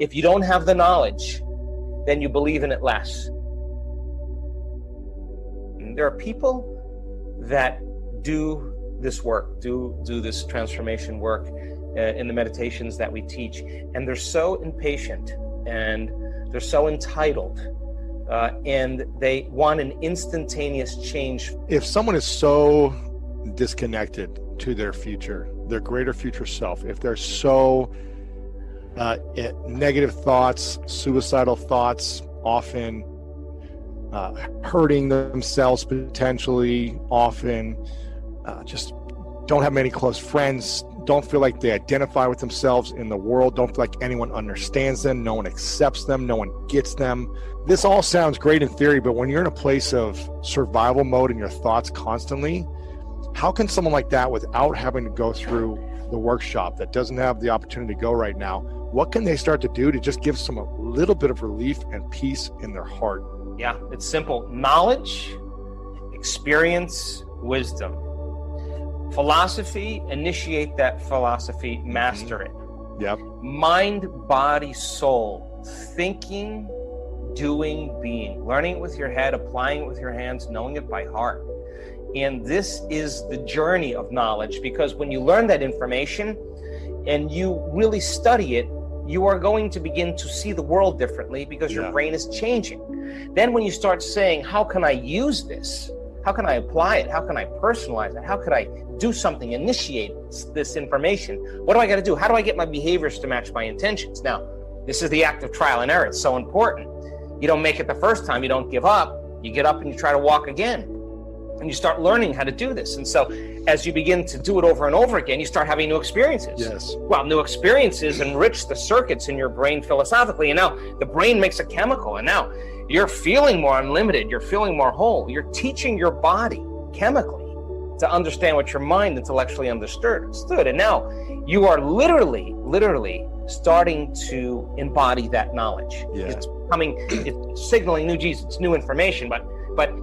If you don't have the knowledge, then you believe in it less. And there are people that do this work, do this transformation work in the meditations that we teach, and they're so impatient and they're so entitled, and they want an instantaneous change. If someone is so disconnected to their future, their greater future self, if they're so negative thoughts, suicidal thoughts, often hurting themselves potentially, often just don't have many close friends, don't feel like they identify with themselves in the world, don't feel like anyone understands them, no one accepts them, no one gets them. This all sounds great in theory, but when you're in a place of survival mode in your thoughts constantly, how can someone like that, without having to go through the workshop, that doesn't have the opportunity to go right now, what can they start to do to just give some a little bit of relief and peace in their heart? Yeah, it's simple. Knowledge, experience, wisdom. Philosophy, initiate that philosophy, master it. Yep. Mind, body, soul. Thinking, doing, being. Learning it with your head, applying it with your hands, knowing it by heart. And this is the journey of knowledge, because when you learn that information and you really study it, you are going to begin to see the world differently, because your brain is changing. Then when you start saying, how can I use this? How can I apply it? How can I personalize it? How could I do something, initiate this information? What do I got to do? How do I get my behaviors to match my intentions? Now, this is the act of trial and error. It's so important. You don't make it the first time. You don't give up. You get up and you try to walk again. And you start learning how to do this. And so as you begin to do it over and over again, you start having new experiences. Yes. Well, new experiences enrich the circuits in your brain philosophically. And now the brain makes a chemical. And now you're feeling more unlimited. You're feeling more whole. You're teaching your body chemically to understand what your mind intellectually understood. And now you are literally starting to embody that knowledge. Yeah. It's signaling new Jesus, it's new information, but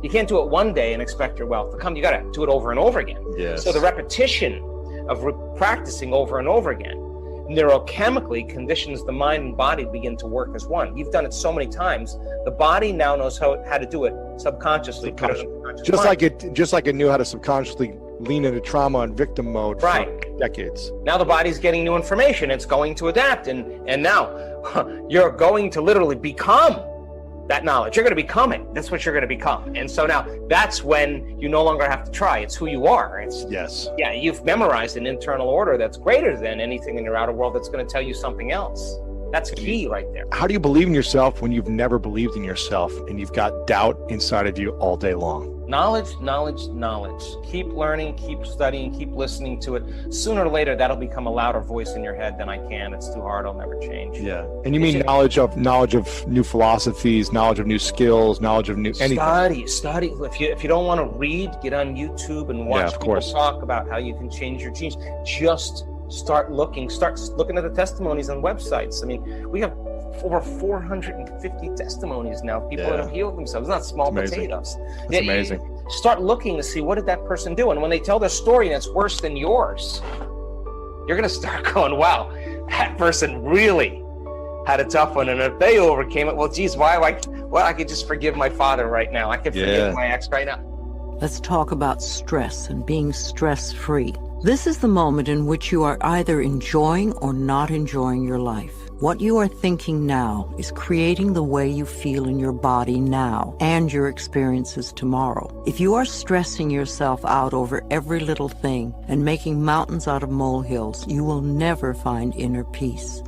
you can't do it one day and expect your wealth to come. You got to do it over and over again. Yes. So the repetition of practicing over and over again neurochemically conditions the mind and body to begin to work as one. You've done it so many times, the body now knows how to do it subconsciously. Just like it knew how to subconsciously lean into trauma and victim mode for decades. Now the body's getting new information. It's going to adapt, and now you're going to literally become that knowledge. You're going to become it. That's what you're going to become. And so now that's when you no longer have to try. It's who you are. Yeah, you've memorized an internal order that's greater than anything in your outer world that's going to tell you something else. That's key right there. How do you believe in yourself when you've never believed in yourself and you've got doubt inside of you all day long? Knowledge, knowledge, knowledge. Keep learning, keep studying, keep listening to it. Sooner or later, that'll become a louder voice in your head than I can. It's too hard. I'll never change. Yeah. And you mean knowledge of new philosophies, knowledge of new skills, knowledge of new anything. Study. If you don't want to read, get on YouTube and watch people talk about how you can change your genes. Just start looking at the testimonies on websites. I mean, we have over 450 testimonies now of people that have healed themselves. It's not small potatoes. It's amazing. Start looking to see, what did that person do? And when they tell their story and it's worse than yours, you're going to start going, wow, that person really had a tough one. And if they overcame it, well, geez, I could just forgive my father right now. I could forgive my ex right now. Let's talk about stress and being stress-free. This is the moment in which you are either enjoying or not enjoying your life. What you are thinking now is creating the way you feel in your body now and your experiences tomorrow. If you are stressing yourself out over every little thing and making mountains out of molehills, you will never find inner peace.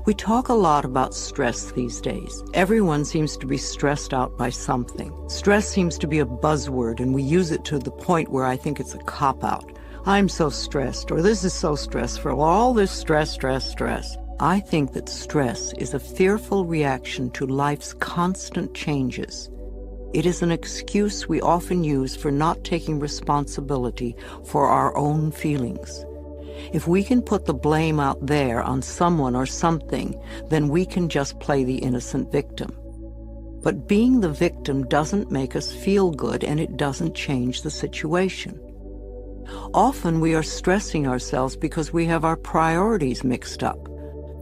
We talk a lot about stress these days. Everyone seems to be stressed out by something. Stress seems to be a buzzword, and we use it to the point where I think it's a cop-out. I'm so stressed, or this is so stressful, all this stress. I think that stress is a fearful reaction to life's constant changes. It is an excuse we often use for not taking responsibility for our own feelings. If we can put the blame out there on someone or something, then we can just play the innocent victim. But being the victim doesn't make us feel good, and it doesn't change the situation. Often we are stressing ourselves because we have our priorities mixed up.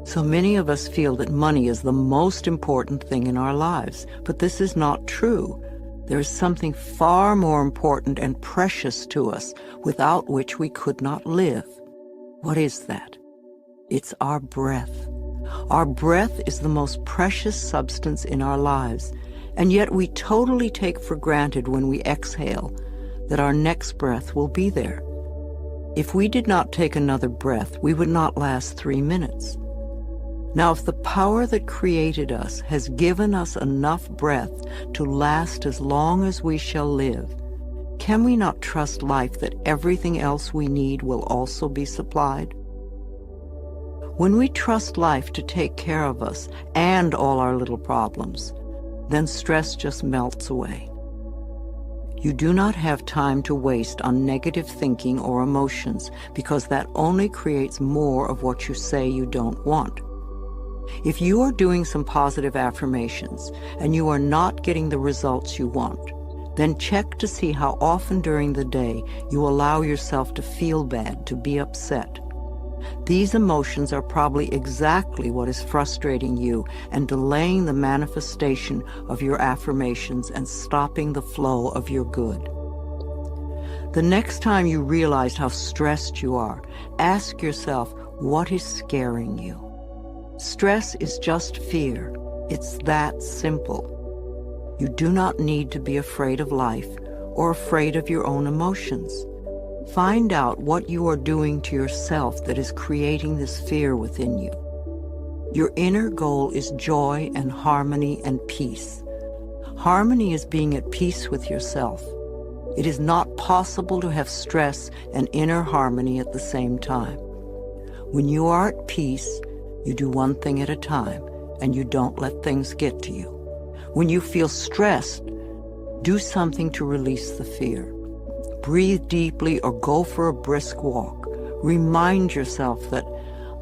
So many of us feel that money is the most important thing in our lives, but this is not true. There is something far more important and precious to us, without which we could not live. What is that? It's our breath. Our breath is the most precious substance in our lives, and yet we totally take for granted when we exhale that our next breath will be there. If we did not take another breath, we would not last 3 minutes. Now, if the power that created us has given us enough breath to last as long as we shall live, can we not trust life that everything else we need will also be supplied? When we trust life to take care of us and all our little problems, then stress just melts away. You do not have time to waste on negative thinking or emotions, because that only creates more of what you say you don't want. If you are doing some positive affirmations and you are not getting the results you want, then check to see how often during the day you allow yourself to feel bad, to be upset. These emotions are probably exactly what is frustrating you and delaying the manifestation of your affirmations and stopping the flow of your good. The next time you realize how stressed you are, ask yourself, what is scaring you? Stress is just fear. It's that simple. You do not need to be afraid of life or afraid of your own emotions. Find out what you are doing to yourself that is creating this fear within you. Your inner goal is joy and harmony and peace. Harmony is being at peace with yourself. It is not possible to have stress and inner harmony at the same time. When you are at peace, you do one thing at a time, and you don't let things get to you. When you feel stressed, do something to release the fear. Breathe deeply or go for a brisk walk. Remind yourself that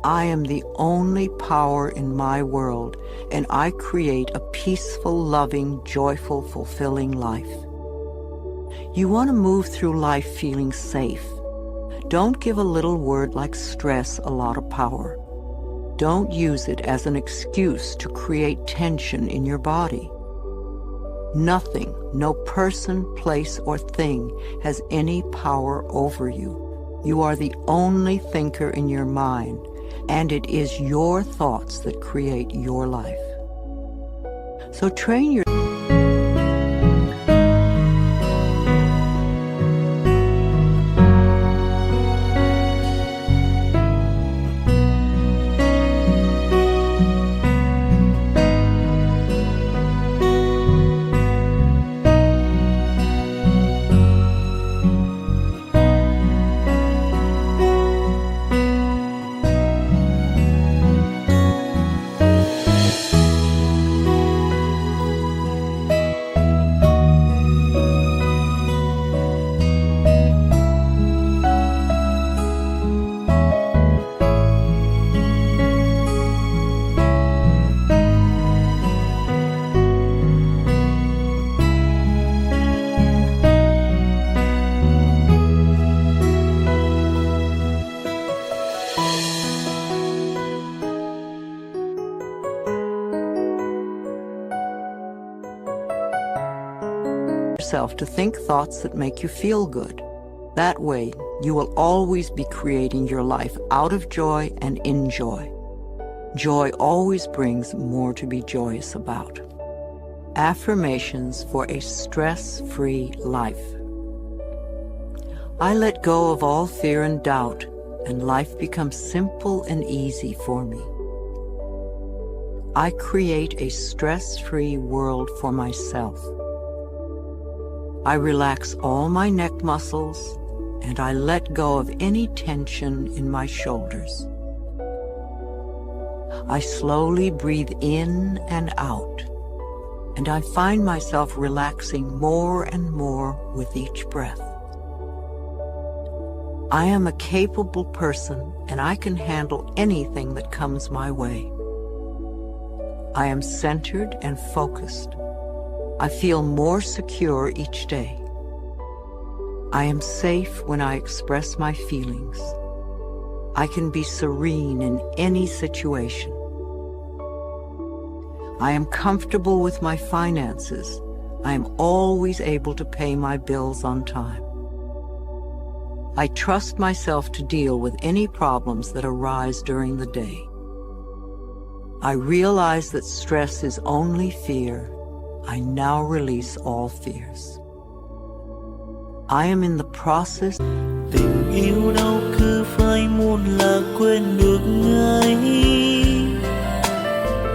I am the only power in my world, and I create a peaceful, loving, joyful, fulfilling life. You want to move through life feeling safe. Don't give a little word like stress a lot of power. Don't use it as an excuse to create tension in your body. Nothing, no person, place, or thing has any power over you. You are the only thinker in your mind, and it is your thoughts that create your life. So train your yourself to think thoughts that make you feel good. That way, you will always be creating your life out of joy and in joy. Joy always brings more to be joyous about. Affirmations for a stress-free life. I let go of all fear and doubt, and life becomes simple and easy for me. I create a stress-free world for myself. I relax all my neck muscles, and I let go of any tension in my shoulders. I slowly breathe in and out, and I find myself relaxing more and more with each breath. I am a capable person, and I can handle anything that comes my way. I am centered and focused. I feel more secure each day. I am safe when I express my feelings. I can be serene in any situation. I am comfortable with my finances. I am always able to pay my bills on time. I trust myself to deal with any problems that arise during the day. I realize that stress is only fear. I now release all fears. I am in the process. Tình yêu đâu cứ phải muốn là quên được ngay.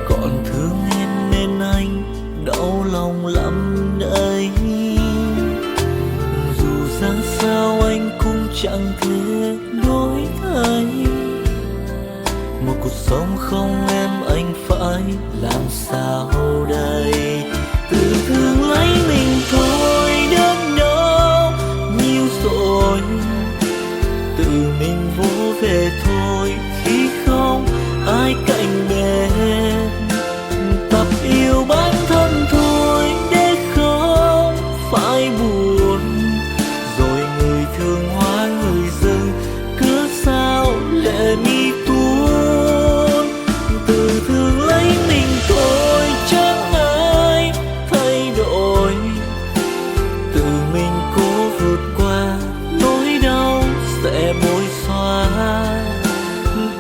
Còn thương em nên anh đau lòng lắm đây. Dù ra sao anh cũng chẳng thể đổi thay. Một cuộc sống không em anh phải làm sao đây? Tự thương lấy mình thôi đến đâu nhiều rồi. Tự mình vỗ về thôi khi không ai cạnh bên. Tập yêu bản thân thôi để không phải buồn. Rồi người thương hoa người rừng cứ sao lệ mi tuôn. Tự thương lấy mình thôi chẳng ai thay đổi. Tự mình cố vượt qua nỗi đau sẽ bối xóa.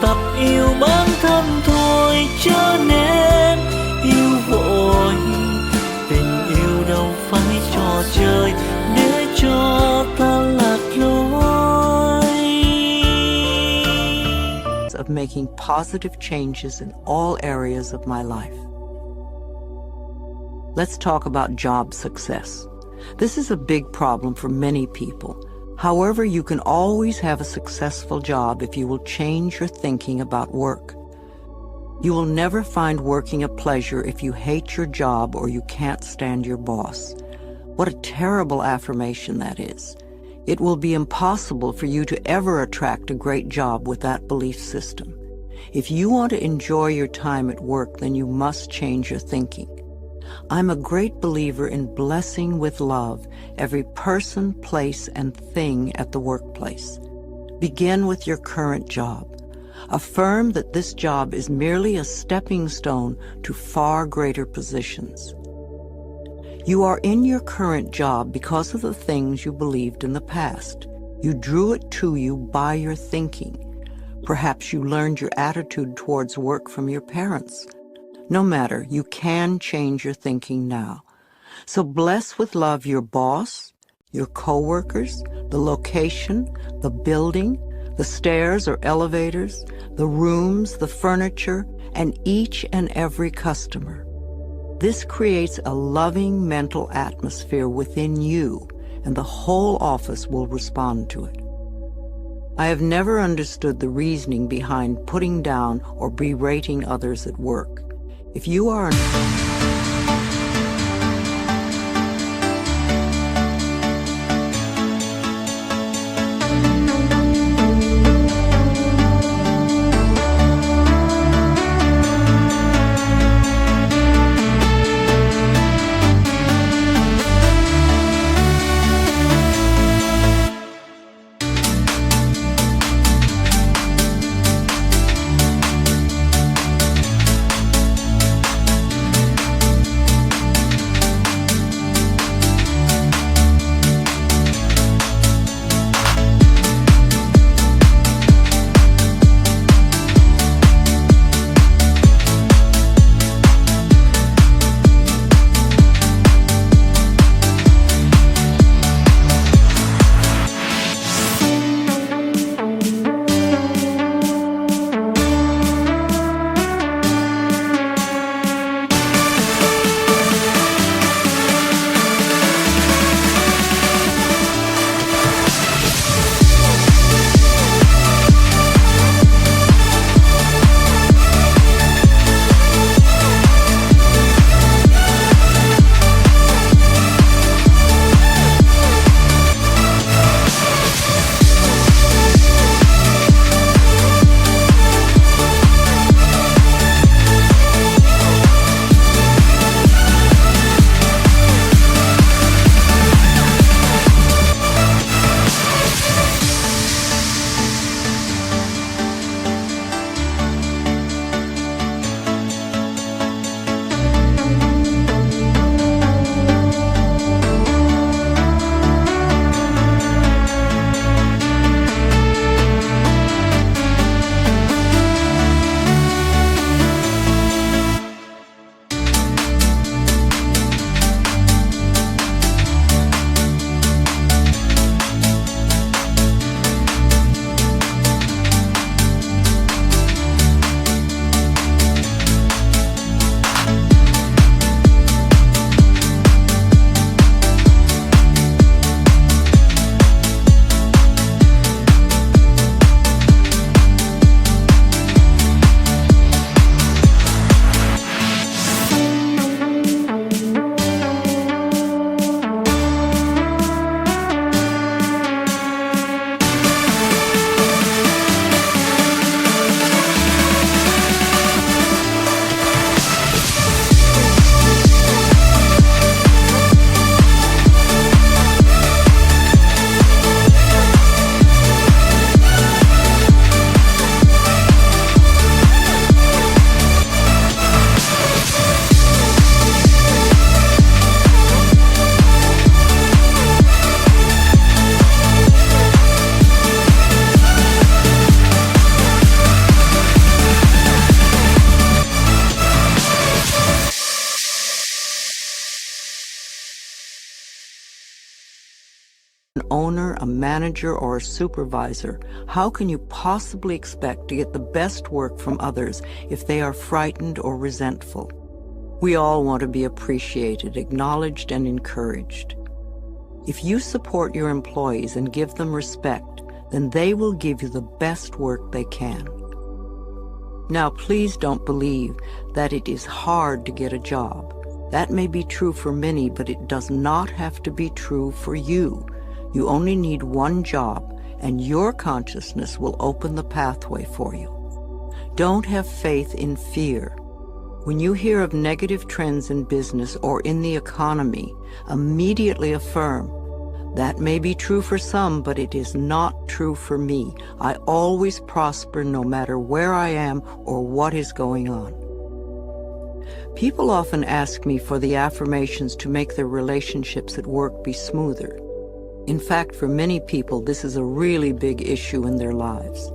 Tập yêu bản thân thôi chớ nên yêu vội. Tình yêu đâu phải trò chơi để cho ta lạc lối. Of making positive changes in all areas of my life. Let's talk about job success. This is a big problem for many people. However, you can always have a successful job if you will change your thinking about work. You will never find working a pleasure if you hate your job or you can't stand your boss. What a terrible affirmation that is. It will be impossible for you to ever attract a great job with that belief system. If you want to enjoy your time at work, then you must change your thinking. I'm a great believer in blessing with love every person, place, and thing at the workplace. Begin with your current job. Affirm that this job is merely a stepping stone to far greater positions. You are in your current job because of the things you believed in the past. You drew it to you by your thinking. Perhaps you learned your attitude towards work from your parents. No matter, you can change your thinking now. So bless with love your boss, your coworkers, the location, the building, the stairs or elevators, the rooms, the furniture, and each and every customer. This creates a loving mental atmosphere within you, and the whole office will respond to it. I have never understood the reasoning behind putting down or berating others at work. If you are owner, a manager, or a supervisor, how can you possibly expect to get the best work from others if they are frightened or resentful? We all want to be appreciated, acknowledged, and encouraged. If you support your employees and give them respect, then they will give you the best work they can. Now, please don't believe that it is hard to get a job. That may be true for many, but it does not have to be true for you. You only need one job, and your consciousness will open the pathway for you. Don't have faith in fear. When you hear of negative trends in business or in the economy, immediately affirm, "That may be true for some, but it is not true for me. I always prosper no matter where I am or what is going on." People often ask me for the affirmations to make their relationships at work be smoother. In fact, for many people, this is a really big issue in their lives.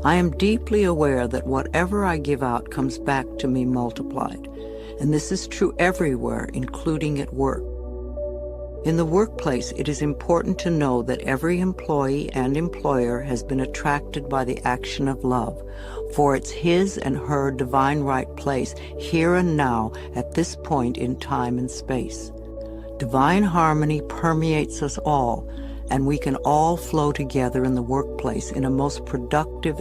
I am deeply aware that whatever I give out comes back to me multiplied, and this is true everywhere, including at work. In the workplace, it is important to know that every employee and employer has been attracted by the action of love, for it's his and her divine right place here and now at this point in time and space. Divine harmony permeates us all, and we can all flow together in the workplace in a most productive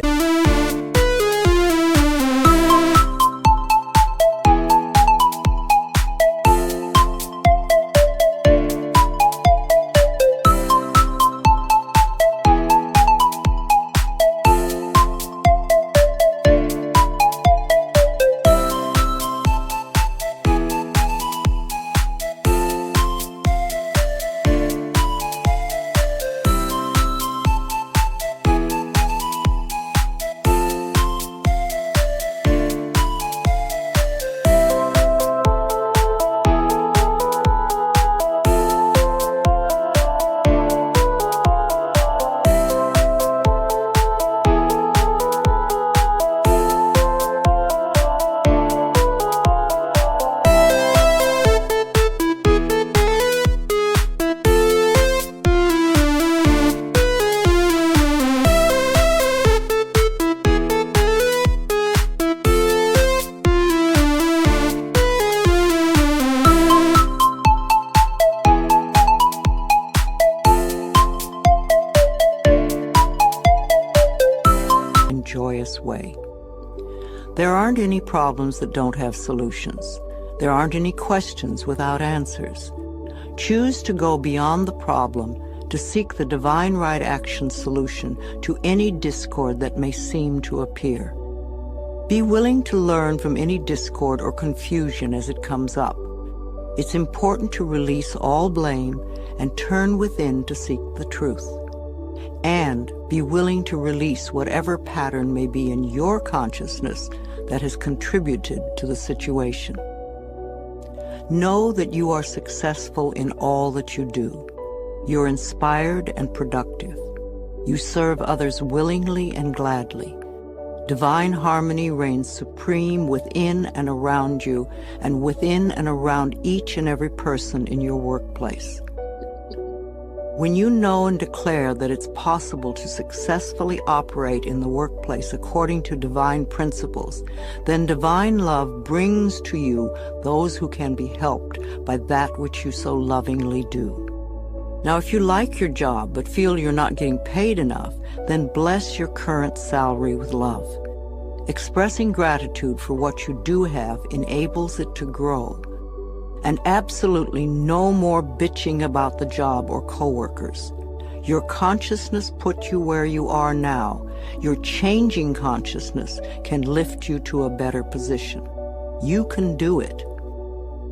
joyous way. There aren't any problems that don't have solutions. There aren't any questions without answers. Choose to go beyond the problem to seek the divine right action solution to any discord that may seem to appear. Be willing to learn from any discord or confusion as it comes up. It's important to release all blame and turn within to seek the truth. And be willing to release whatever pattern may be in your consciousness that has contributed to the situation. Know that you are successful in all that you do. You're inspired and productive. You serve others willingly and gladly. Divine harmony reigns supreme within and around you, and within and around each and every person in your workplace. When you know and declare that it's possible to successfully operate in the workplace according to divine principles, then divine love brings to you those who can be helped by that which you so lovingly do. Now, if you like your job but feel you're not getting paid enough, then bless your current salary with love. Expressing gratitude for what you do have enables it to grow. And absolutely no more bitching about the job or coworkers. Your consciousness put you where you are now. Your changing consciousness can lift you to a better position. You can do it.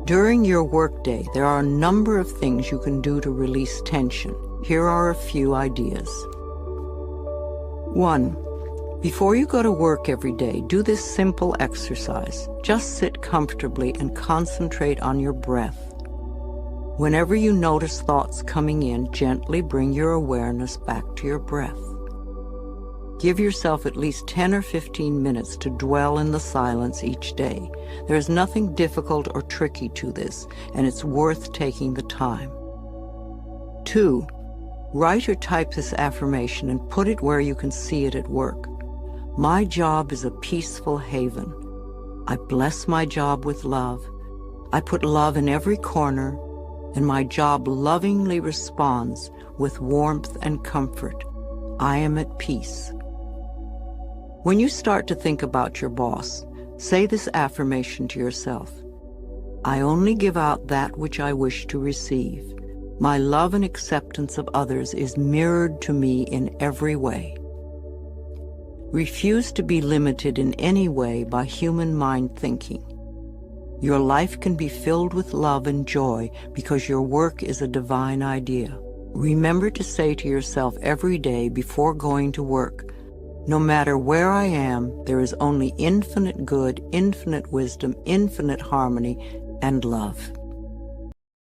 During your workday, there are a number of things you can do to release tension. Here are a few ideas. 1. Before you go to work every day, do this simple exercise. Just sit comfortably and concentrate on your breath. Whenever you notice thoughts coming in, gently bring your awareness back to your breath. Give yourself at least 10 or 15 minutes to dwell in the silence each day. There is nothing difficult or tricky to this, and it's worth taking the time. 2. Write or type this affirmation and put it where you can see it at work. My job is a peaceful haven. I bless my job with love. I put love in every corner, and my job lovingly responds with warmth and comfort. I am at peace. When you start to think about your boss, say this affirmation to yourself. I only give out that which I wish to receive. My love and acceptance of others is mirrored to me in every way. Refuse to be limited in any way by human mind thinking. Your life can be filled with love and joy because your work is a divine idea. Remember to say to yourself every day before going to work, no matter where I am, there is only infinite good, infinite wisdom, infinite harmony, and love.